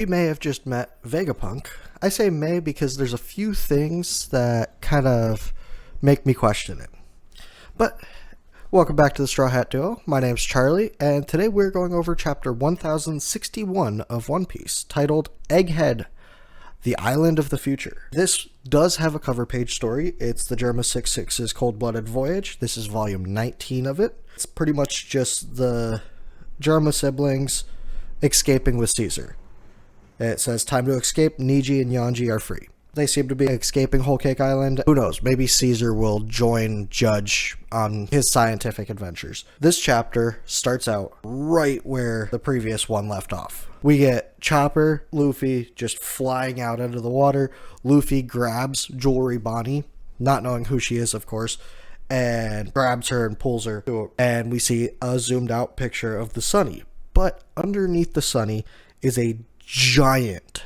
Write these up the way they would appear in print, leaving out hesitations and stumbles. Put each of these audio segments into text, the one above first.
You may have just met Vegapunk. I say may because there's a few things that kind of make me question it. But welcome back to the Straw Hat Duo. My name's Charlie, and today we're going over chapter 1061 of One Piece, titled Egghead, The Island of the Future. This does have a cover page story. It's the Germa 66's Cold-Blooded Voyage. This is volume 19 of it. It's pretty much just the Germa siblings escaping with Caesar. It says, time to escape, Niji and Yanji are free. They seem to be escaping Whole Cake Island. Who knows, maybe Caesar will join Judge on his scientific adventures. This chapter starts out right where the previous one left off. We get Chopper, Luffy, just flying out into the water. Luffy grabs Jewelry Bonnie, not knowing who she is, of course, and grabs her and pulls her. And we see a zoomed out picture of the Sunny. But underneath the Sunny is a giant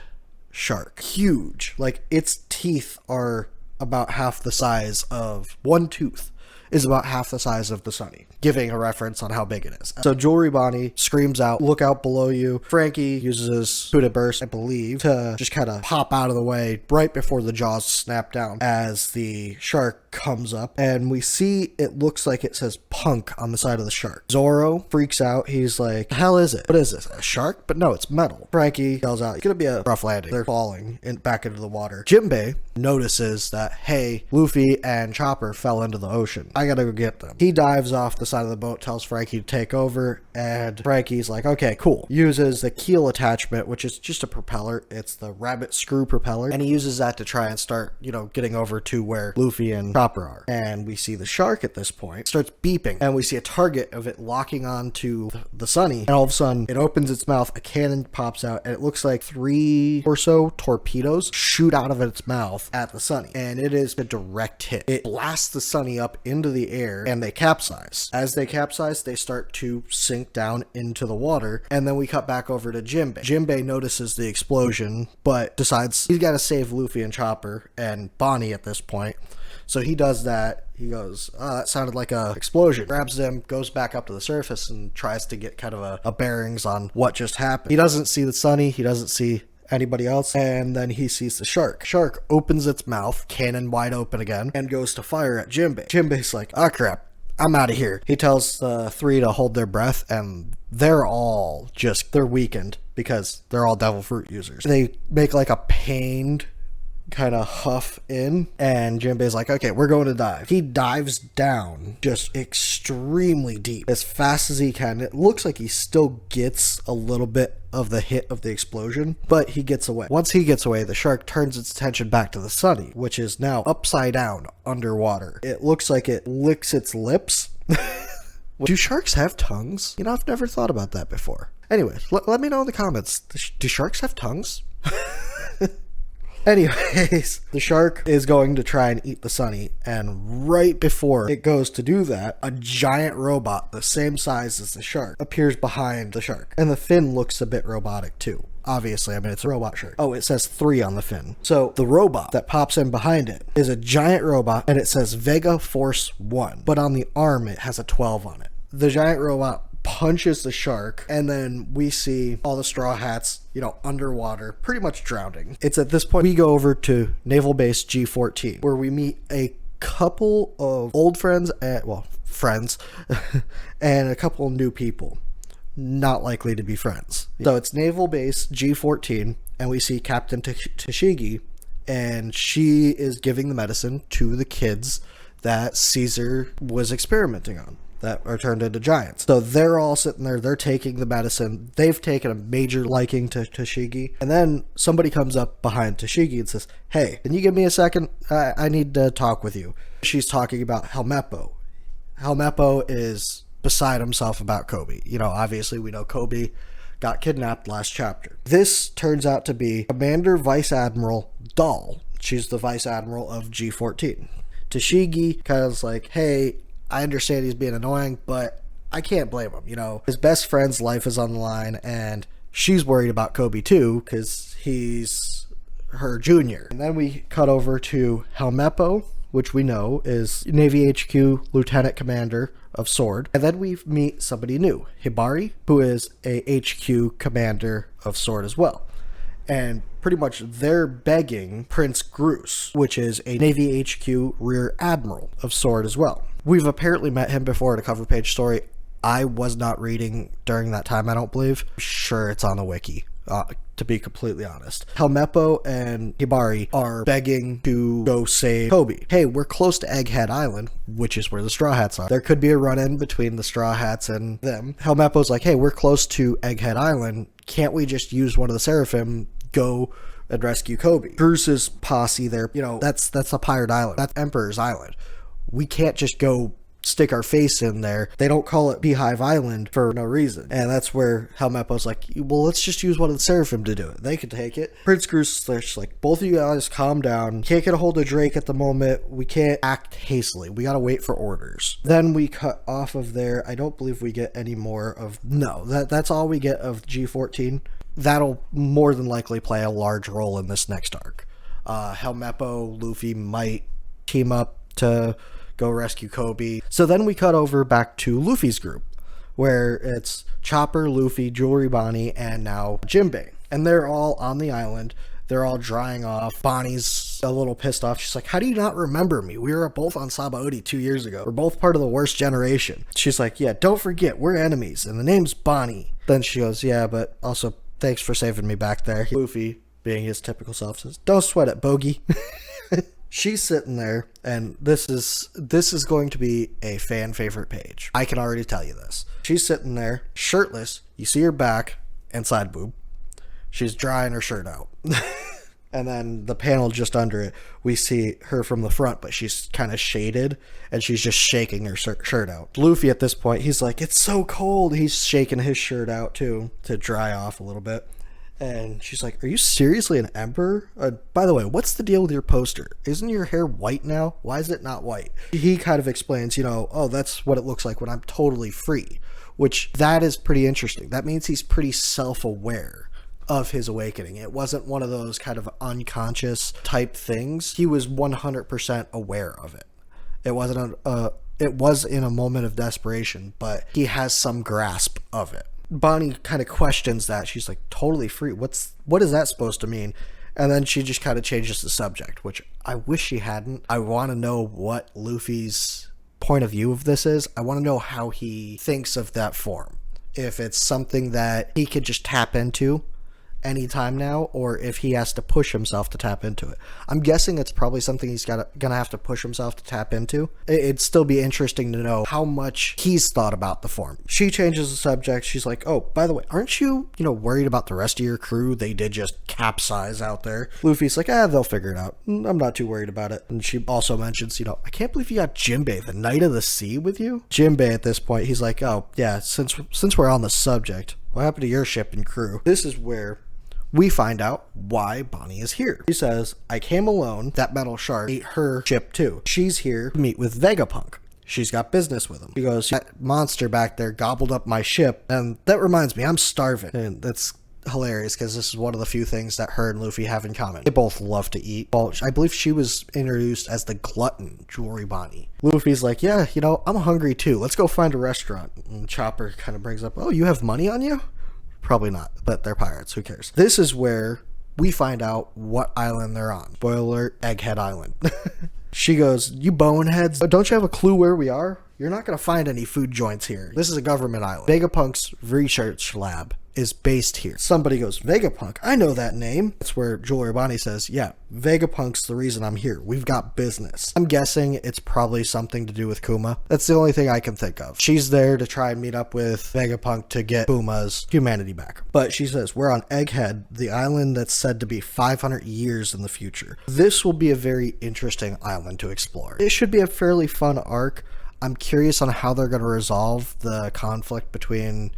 shark. Huge. Like, its teeth are about half the size of one tooth is about half the size of the Sunny, giving a reference on how big it is. So Jewelry Bonnie screams out, look out below you. Frankie uses Buddha Burst, I believe, to just kind of pop out of the way right before the jaws snap down as the shark comes up, and we see it looks like it says punk on the side of the shark. Zoro freaks out. He's like, the hell is it? What is this, a shark? But no, it's metal. Frankie yells out, it's gonna be a rough landing. They're falling back into the water. Jinbei notices that, hey, Luffy and Chopper fell into the ocean. I gotta go get them. He dives off the side of the boat, tells Frankie to take over, and Frankie's like, okay, cool. Uses the keel attachment, which is just a propeller. It's the rabbit screw propeller, and he uses that to try and start, getting over to where Luffy and Chopper are. And we see the shark at this point starts beeping, and we see a target of it locking onto the Sunny, and all of a sudden it opens its mouth, a cannon pops out, and it looks like 3 or so torpedoes shoot out of its mouth at the Sunny, and it is a direct hit. It blasts the Sunny up into the air, and they capsize. As they capsize, they start to sink down into the water, and then we cut back over to Jinbei. Jinbei notices the explosion, but decides he's got to save Luffy and Chopper and Bonnie at this point. So he does that. He goes, that sounded like a explosion. Grabs them, goes back up to the surface, and tries to get kind of a bearings on what just happened. He doesn't see the Sunny. He doesn't see anybody else, and then he sees the shark. Shark opens its mouth, cannon wide open again, and goes to fire at Jinbei. Jinbei's like, oh crap, I'm out of here. He tells the 3 to hold their breath, and they're weakened because they're all devil fruit users. They make like a pained kind of huff in, and Jinbei's like, okay, we're going to dive. He dives down just extremely deep as fast as he can. It looks like he still gets a little bit of the hit of the explosion, but he gets away. Once he gets away, the shark turns its attention back to the Sunny, which is now upside down underwater. It looks like it licks its lips. Do sharks have tongues? I've never thought about that before. Anyway, let me know in the comments. Do sharks have tongues? Anyways, the shark is going to try and eat the Sunny, and right before it goes to do that, a giant robot the same size as the shark appears behind the shark. And the fin looks a bit robotic too. Obviously, it's a robot shark. Oh, it says 3 on the fin. So the robot that pops in behind it is a giant robot, and it says Vega Force 1. But on the arm, it has a 12 on it. The giant robot punches the shark, and then we see all the Straw Hats, underwater, pretty much drowning. It's at this point we go over to Naval Base G14, where we meet a couple of old friends, friends, and a couple of new people, not likely to be friends. So it's Naval Base G14, and we see Captain Tashigi, and she is giving the medicine to the kids that Caesar was experimenting on, that are turned into giants. So they're all sitting there, they're taking the medicine, they've taken a major liking to Tashigi, and then somebody comes up behind Tashigi and says, hey, can you give me a second? I need to talk with you. She's talking about Helmeppo. Helmeppo is beside himself about Kobe. Obviously we know Kobe got kidnapped last chapter. This turns out to be Commander Vice Admiral Dahl. She's the Vice Admiral of G14. Tashigi kind of is like, hey, I understand he's being annoying, but I can't blame him. His best friend's life is on the line, and she's worried about Kobe too, because he's her junior. And then we cut over to Helmeppo, which we know is Navy HQ Lieutenant Commander of Sword. And then we meet somebody new, Hibari, who is a HQ Commander of Sword as well. And pretty much they're begging Prince Groose, which is a Navy HQ Rear Admiral of Sword as well. We've apparently met him before in a cover page story. I was not reading during that time, I don't believe. Sure, it's on the wiki, to be completely honest. Helmeppo and Hibari are begging to go save Kobe. Hey, we're close to Egghead Island, which is where the Straw Hats are. There could be a run-in between the Straw Hats and them. Helmeppo's like, hey, we're close to Egghead Island. Can't we just use one of the Seraphim, go and rescue Kobe? Bruce's posse there, that's a pirate island. That's Emperor's Island. We can't just go stick our face in there. They don't call it Beehive Island for no reason. And that's where Helmeppo's like, well, let's just use one of the Seraphim to do it. They can take it. Prince Groose is like, both of you guys calm down. Can't get a hold of Drake at the moment. We can't act hastily. We gotta wait for orders. Then we cut off of there. I don't believe we get any more of... No, that's all we get of G14. That'll more than likely play a large role in this next arc. Helmeppo, Luffy might team up to go rescue Kobe. So then we cut over back to Luffy's group, where it's Chopper, Luffy, Jewelry Bonnie, and now Jinbei. And they're all on the island. They're all drying off. Bonnie's a little pissed off. She's like, how do you not remember me? We were both on Sabaody 2 years ago. We're both part of the worst generation. She's like, yeah, don't forget, we're enemies, and the name's Bonnie. Then she goes, yeah, but also thanks for saving me back there. Luffy, being his typical self, says, don't sweat it, bogey. She's sitting there, and this is going to be a fan favorite page. I can already tell you this. She's sitting there, shirtless. You see her back and side boob. She's drying her shirt out. And then the panel just under it, we see her from the front, but she's kind of shaded, and she's just shaking her shirt out. Luffy, at this point, he's like, it's so cold. He's shaking his shirt out, too, to dry off a little bit. And she's like, are you seriously an emperor? By the way, what's the deal with your poster? Isn't your hair white now? Why is it not white? He kind of explains, oh, that's what it looks like when I'm totally free, which that is pretty interesting. That means he's pretty self-aware of his awakening. It wasn't one of those kind of unconscious type things. He was 100% aware of it. It wasn't it was in a moment of desperation, but he has some grasp of it. Bonnie kind of questions that. She's like, totally free. What is that supposed to mean? And then she just kind of changes the subject, which I wish she hadn't. I want to know what Luffy's point of view of this is. I want to know how he thinks of that form. If it's something that he could just tap into anytime now, or if he has to push himself to tap into it. I'm guessing it's probably something he's gonna have to push himself to tap into. It'd still be interesting to know how much he's thought about the form. She changes the subject. She's like, oh, by the way, aren't you worried about the rest of your crew? They did just capsize out there. Luffy's like, they'll figure it out. I'm not too worried about it. And she also mentions, I can't believe you got Jinbei, the Knight of the Sea, with you. Jinbei, at this point, he's like, oh yeah, since we're on the subject, what happened to your ship and crew? This is where we find out why Bonnie is here. She says, I came alone. That metal shark ate her ship too. She's here to meet with Vegapunk. She's got business with him. She goes, that monster back there gobbled up my ship. And that reminds me, I'm starving. And that's hilarious because this is one of the few things that her and Luffy have in common. They both love to eat. Well, I believe she was introduced as the glutton, Jewelry Bonnie. Luffy's like, yeah, I'm hungry too. Let's go find a restaurant. And Chopper kind of brings up, oh, you have money on you? Probably not, but they're pirates. Who cares? This is where we find out what island they're on. Spoiler alert, Egghead Island. She goes, you boneheads, don't you have a clue where we are? You're not going to find any food joints here. This is a government island. Vegapunk's research lab is based here. Somebody goes, Vegapunk, I know that name. That's where Jewelry Bonnie says, yeah, Vegapunk's the reason I'm here. We've got business. I'm guessing it's probably something to do with Kuma. That's the only thing I can think of. She's there to try and meet up with Vegapunk to get Kuma's humanity back. But she says, we're on Egghead, the island that's said to be 500 years in the future. This will be a very interesting island to explore. It should be a fairly fun arc. I'm curious on how they're going to resolve the conflict between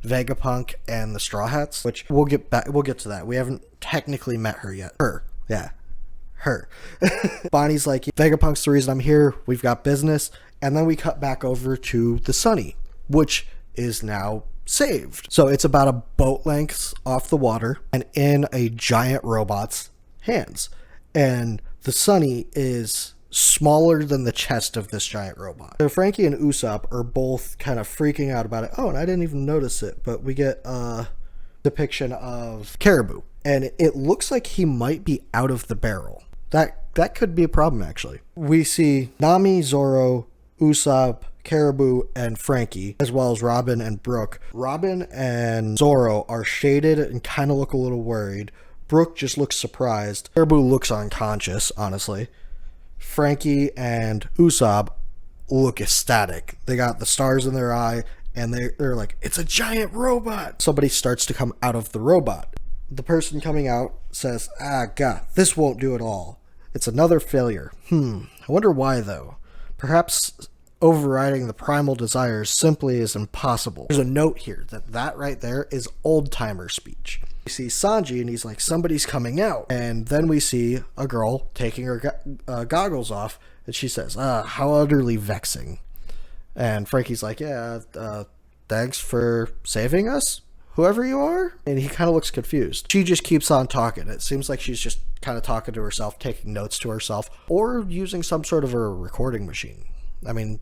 Vegapunk and the Straw Hats, which we'll get to that. We haven't technically met her yet. Her. Bonnie's like, Vegapunk's the reason I'm here. We've got business. And then we cut back over to the Sunny, which is now saved. So it's about a boat length off the water and in a giant robot's hands. And the Sunny is smaller than the chest of this giant robot. So Frankie and Usopp are both kind of freaking out about it. Oh, and I didn't even notice it, but we get a depiction of Caribou and it looks like he might be out of the barrel. That could be a problem, actually. We see Nami, Zoro, Usopp, Caribou, and Frankie, as well as Robin and Brooke. Robin and Zoro are shaded and kind of look a little worried. Brooke just looks surprised. Caribou looks unconscious, honestly. Frankie and Usopp look ecstatic. They got the stars in their eye, and they're like, it's a giant robot! Somebody starts to come out of the robot. The person coming out says, God, this won't do it all. It's another failure. I wonder why, though. Perhaps overriding the primal desires simply is impossible. There's a note here that right there is old-timer speech. We see Sanji, and he's like, somebody's coming out. And then we see a girl taking her goggles off, and she says, how utterly vexing. And Frankie's like, thanks for saving us, whoever you are. And he kind of looks confused. She just keeps on talking. It seems like she's just kind of talking to herself, taking notes to herself, or using some sort of a recording machine. I mean,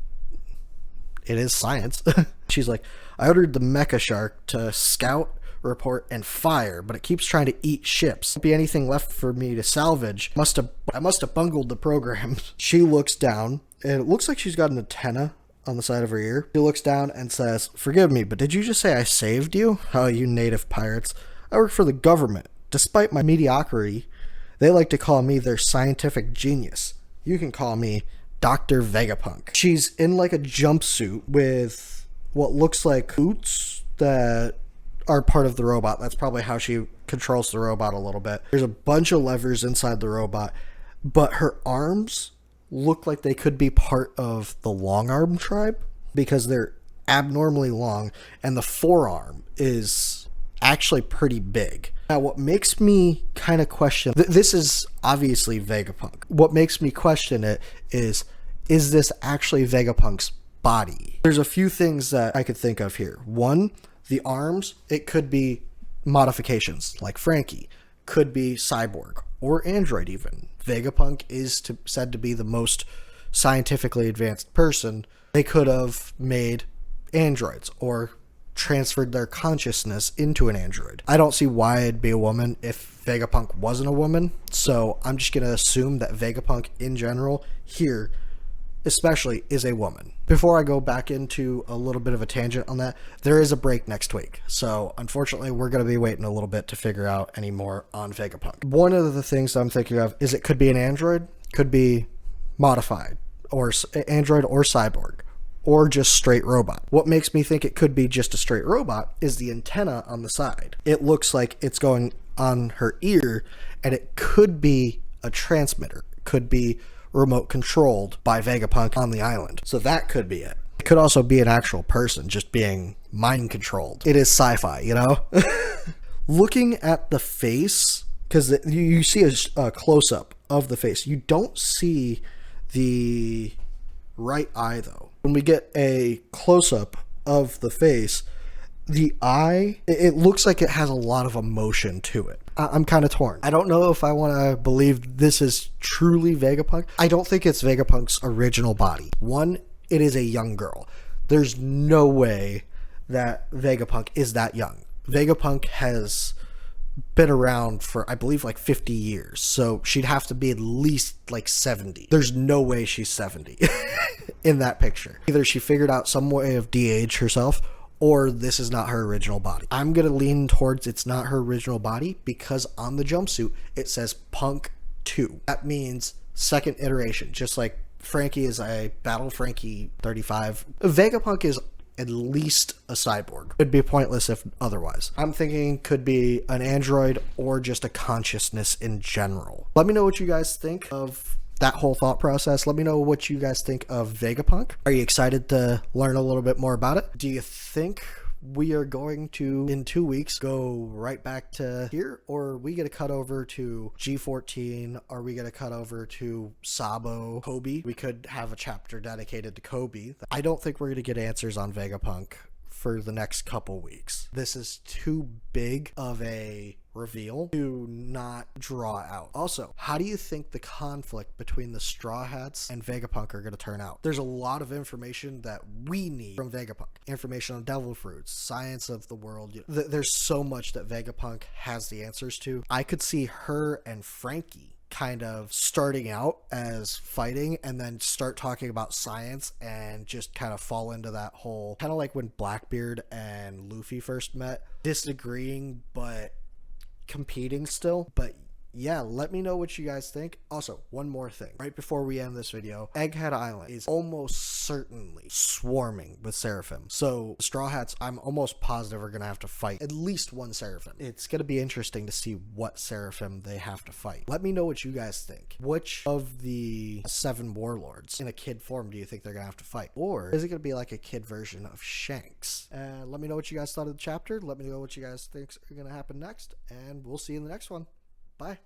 it is science. She's like, I ordered the mecha shark to scout, report, and fire, but it keeps trying to eat ships. Won't be anything left for me to salvage. I must have bungled the program. She looks down, and it looks like she's got an antenna on the side of her ear. She looks down and says, forgive me, but did you just say I saved you? Oh, you native pirates. I work for the government. Despite my mediocrity, they like to call me their scientific genius. You can call me Dr. Vegapunk. She's in like a jumpsuit with what looks like boots that are part of the robot. That's probably how she controls the robot a little bit. There's a bunch of levers inside the robot, but her arms look like they could be part of the long arm tribe because they're abnormally long, and the forearm is actually pretty big. Now, what makes me kind of question, this is obviously Vegapunk. What makes me question it is this actually Vegapunk's body? There's a few things that I could think of here. One, the arms, it could be modifications like Frankie, could be cyborg or android even. Vegapunk is said to be the most scientifically advanced person. They could have made androids or transferred their consciousness into an android. I don't see why it'd be a woman if Vegapunk wasn't a woman, so I'm just going to assume that Vegapunk in general here especially is a woman. Before I go back into a little bit of a tangent on that, there is a break next week, so unfortunately we're going to be waiting a little bit to figure out any more on Vegapunk. One of the things I'm thinking of is it could be an android, could be modified, or android or cyborg, or just straight robot. What makes me think it could be just a straight robot is the antenna on the side. It looks like it's going on her ear, and it could be a transmitter. It could be remote controlled by Vegapunk on the island. So that could be it. It could also be an actual person just being mind controlled. It is sci-fi, you know? Looking at the face, because you see a close-up of the face. You don't see the right eye, though. When we get a close-up of the face, the eye, it looks like it has a lot of emotion to it. I'm kind of torn. I don't know if I want to believe this is truly Vegapunk. I don't think it's Vegapunk's original body. One, it is a young girl. There's no way that Vegapunk is that young. Vegapunk has been around for, I believe, like 50 years. So she'd have to be at least like 70. There's no way she's 70 in that picture. Either she figured out some way of de-age herself, or this is not her original body. I'm going to lean towards it's not her original body because on the jumpsuit, it says Punk 2. That means second iteration, just like Frankie is a Battle Frankie 35. Vegapunk is at least a cyborg. It'd be pointless if otherwise. I'm thinking could be an android or just a consciousness in general. Let me know what you guys think of that whole thought process. Let me know what you guys think of Vegapunk. Are you excited to learn a little bit more about it? Do you think we are going to, in 2 weeks, go right back to here? Or are we going to cut over to G14? Are we going to cut over to Sabo, Kobe? We could have a chapter dedicated to Kobe. I don't think we're going to get answers on Vegapunk for the next couple weeks. This is too big of a reveal to not draw out. Also, how do you think the conflict between the Straw Hats and Vegapunk are going to turn out? There's a lot of information that we need from Vegapunk. Information on devil fruits, science of the world. There's so much that Vegapunk has the answers to. I could see her and Frankie kind of starting out as fighting and then start talking about science and just kind of fall into that whole, kind of like when Blackbeard and Luffy first met, disagreeing but competing still. But yeah, let me know what you guys think. Also, one more thing. Right before we end this video, Egghead Island is almost certainly swarming with Seraphim. So, Straw Hats, I'm almost positive are going to have to fight at least one Seraphim. It's going to be interesting to see what Seraphim they have to fight. Let me know what you guys think. Which of the 7 warlords in a kid form do you think they're going to have to fight? Or is it going to be like a kid version of Shanks? Let me know what you guys thought of the chapter. Let me know what you guys think is going to happen next. And we'll see you in the next one. Bye.